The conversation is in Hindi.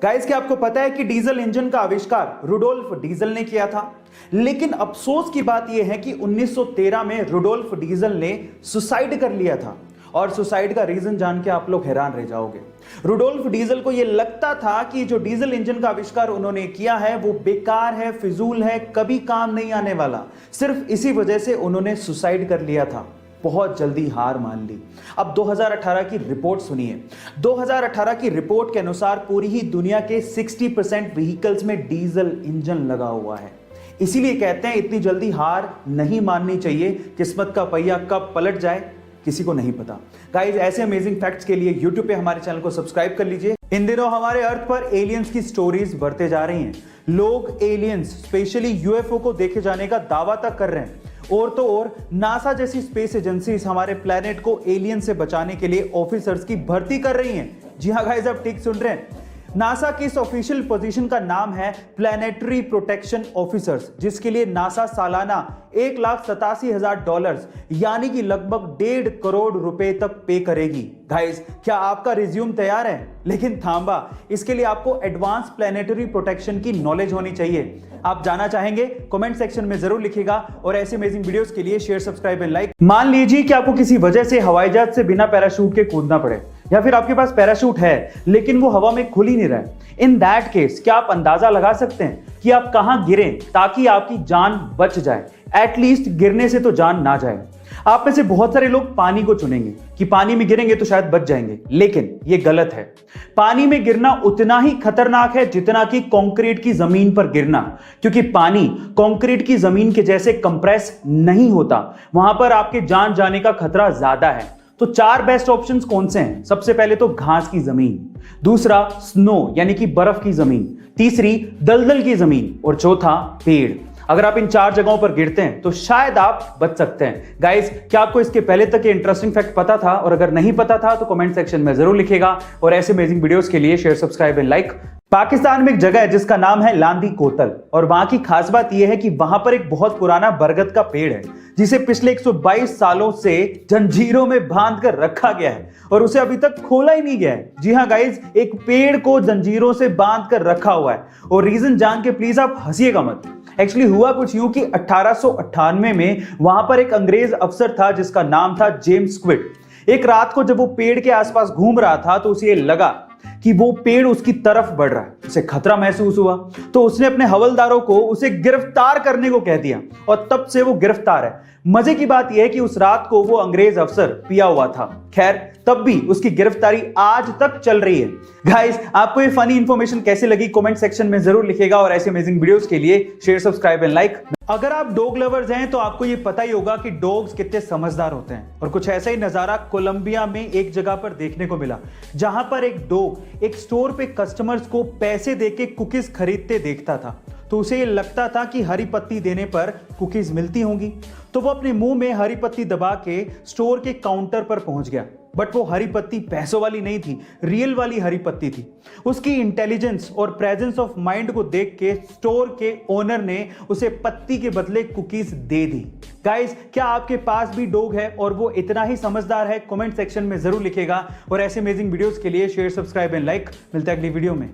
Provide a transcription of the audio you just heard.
गाइस, क्या आपको पता है कि डीजल इंजन का आविष्कार रुडोल्फ डीजल ने किया था? लेकिन अफसोस की बात यह है कि 1913 में रुडोल्फ डीजल ने सुसाइड कर लिया था। और सुसाइड का रीजन जान के आप लोग हैरान रह जाओगे। रुडोल्फ डीजल को यह लगता था कि जो डीजल इंजन का आविष्कार उन्होंने किया है वो बेकार है, फिजूल है, कभी काम नहीं आने वाला। सिर्फ इसी वजह से उन्होंने सुसाइड कर लिया था। बहुत जल्दी हार मान ली। अब 2018 की रिपोर्ट सुनिए। 2018 की रिपोर्ट के अनुसार पूरी ही दुनिया के 60% व्हीकल्स में डीजल इंजन लगा हुआ है। इसीलिए कहते हैं इतनी जल्दी हार नहीं माननी चाहिए। किस्मत का पहिया कब पलट जाए किसी को नहीं पता। गाइस, ऐसे अमेजिंग फैक्ट्स के लिए YouTube पे हमारे चैनल को सब्सक्राइब कर लीजिए। इन दिनों हमारे अर्थ पर एलियंस की स्टोरीज बढ़ते जा रही हैं। लोग एलियंस, स्पेशली यूएफओ को देखे जाने का दावा तक कर रहे हैं। और तो और नासा जैसी स्पेस एजेंसीज हमारे प्लेनेट को एलियन से बचाने के लिए ऑफिसर्स की भर्ती कर रही हैं। जी हाँ गाइस, आप ठीक सुन रहे हैं। नासा की इस ऑफिशियल पोजीशन का नाम है प्लैनेटरी प्रोटेक्शन ऑफिसर्स, जिसके लिए नासा सालाना $1,87,000 यानी कि लगभग 1.5 करोड़ रुपए तक पे करेगी। गाइस, क्या आपका रिज्यूम तैयार है? लेकिन थांबा, इसके लिए आपको एडवांस प्लैनेटरी प्रोटेक्शन की नॉलेज होनी चाहिए। आप जाना चाहेंगे? कमेंट सेक्शन में जरूर लिखिएगा। और ऐसे अमेजिंग वीडियोस के लिए शेयर, सब्सक्राइब एंड लाइक। मान लीजिए कि आपको किसी वजह से हवाई जहाज से बिना पैराशूट के कूदना पड़े, या फिर आपके पास पैराशूट है लेकिन वो हवा में खुल ही नहीं रहा है। इन दैट केस क्या आप अंदाजा लगा सकते हैं कि आप कहां गिरें ताकि आपकी जान बच जाए? एटलीस्ट गिरने से तो जान ना जाए। आप में से बहुत सारे लोग पानी को चुनेंगे कि पानी में गिरेंगे तो शायद बच जाएंगे, लेकिन यह गलत है। पानी में गिरना उतना ही खतरनाक है जितना कि कंक्रीट की जमीन पर गिरना, क्योंकि पानी कंक्रीट की जमीन के जैसे कंप्रेस नहीं होता। वहां पर आपके जान जाने का खतरा ज्यादा है। तो 4 बेस्ट ऑप्शंस कौन से हैं? सबसे पहले तो घास की जमीन, दूसरा स्नो यानी कि बर्फ की जमीन, तीसरी दलदल की जमीन और चौथा पेड़। अगर आप इन 4 जगहों पर गिरते हैं तो शायद आप बच सकते हैं। गाइस, क्या आपको इसके पहले तक ये इंटरेस्टिंग फैक्ट पता था? और अगर नहीं पता था तो कमेंट सेक्शन में जरूर लिखिएगा। और ऐसे अमेजिंग वीडियोस के लिए share, subscribe and like. Pakistan में एक जगह है जिसका नाम है लांदी कोतल, और वहां की खास बात यह है कि वहां पर एक बहुत पुराना बरगद का पेड़ है जिसे पिछले 122 सालों से जंजीरों में बांध कर रखा गया है और उसे अभी तक खोला ही नहीं गया है। जी हाँ गाइस, एक पेड़ को जंजीरों से बांध कर रखा हुआ है। और रीजन जान के प्लीज आप हंसिएगा मत। एक्चुअली हुआ कुछ यूं कि 1898 में वहां पर एक अंग्रेज अफसर था जिसका नाम था जेम्स स्क्विड। एक रात को जब वो पेड़ के आसपास घूम रहा था तो उसे लगा कि वो पेड़ उसकी तरफ बढ़ रहा है। उसे खतरा महसूस हुआ तो उसने अपने हवलदारों को उसे गिरफ्तार करने को कह दिया और तब से वो गिरफ्तार है। मजे की बात यह है कि उस रात को वो अंग्रेज अफसर पिया हुआ था। खैर, तब भी उसकी गिरफ्तारी आज तक चल रही है। गाइस, आपको ये फनी इंफॉर्मेशन कैसे लगी कमेंट सेक्शन में जरूर लिखिएगा। और ऐसे अमेजिंग वीडियोस के लिए शेयर, सब्सक्राइब एंड लाइक। अगर आप डॉग लवर्स हैं तो आपको ये पता ही होगा कि डॉग्स कितने समझदार होते हैं। और कुछ ऐसा ही नजारा कोलंबिया में एक जगह पर देखने को मिला, जहां पर एक डॉग एक स्टोर पे कस्टमर्स को पैसे देके कुकीज खरीदते देखता था। तो उसे ये लगता था कि हरी पत्ती देने पर कुकीज मिलती होंगी। तो वो अपने मुंह में हरी पत्ती दबा के स्टोर के काउंटर पर पहुंच गया। बट वो हरी पत्ती पैसों वाली नहीं थी, रियल वाली हरी पत्ती थी। उसकी इंटेलिजेंस और प्रेजेंस ऑफ माइंड को देख के स्टोर के ओनर ने उसे पत्ती के बदले कुकीज दे दी। गाइस, क्या आपके पास भी डॉग है और वो इतना ही समझदार है? कमेंट सेक्शन में जरूर लिखिएगा। और ऐसे अमेजिंग वीडियोस के लिए शेयर, सब्सक्राइब एंड लाइक। मिलते हैं अगली वीडियो में।